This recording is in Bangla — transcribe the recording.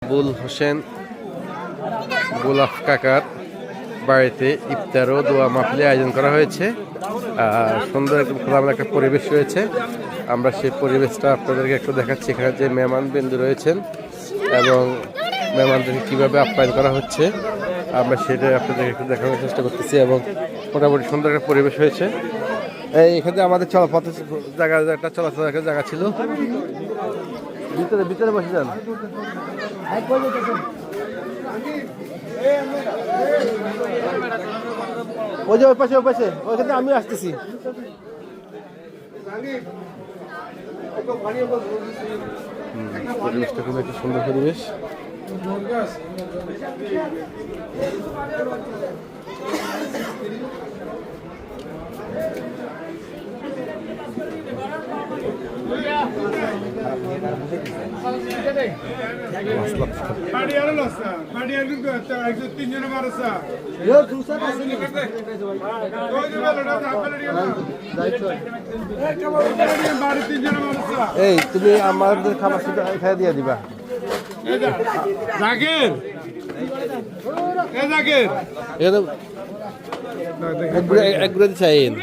বুল হোসেন বুলাফ কাকার বাড়িতে ইফতার ও দোয়া মাহফিলের আয়োজন করা হয়েছে। সুন্দর একদম খোলামেলা একটা পরিবেশ রয়েছে। আমরা সেই পরিবেশটা আপনাদেরকে একটু দেখাচ্ছি। এখানে যে মেহমানবৃন্দ রয়েছেন এবং মেহমানদেরকে কীভাবে আপ্যায়ন করা হচ্ছে আমরা সেটা আপনাদেরকে একটু দেখানোর চেষ্টা করতেছি। এবং মোটামুটি সুন্দর একটা পরিবেশ হয়েছে। এখানে আমাদের চলাপথের জায়গা একটা চলাচলের একটা জায়গা ছিল। ভিতরে ভিতরে বসে যান। ওই যে ওই পাশে ওইখানে আমি আসতেছি। পরিবেশটা খুব একটা সুন্দর পরিবেশ। এই তুমি আমাদের খাবার খাই দিয়ে দিবা। এক গুড়ে চাইন।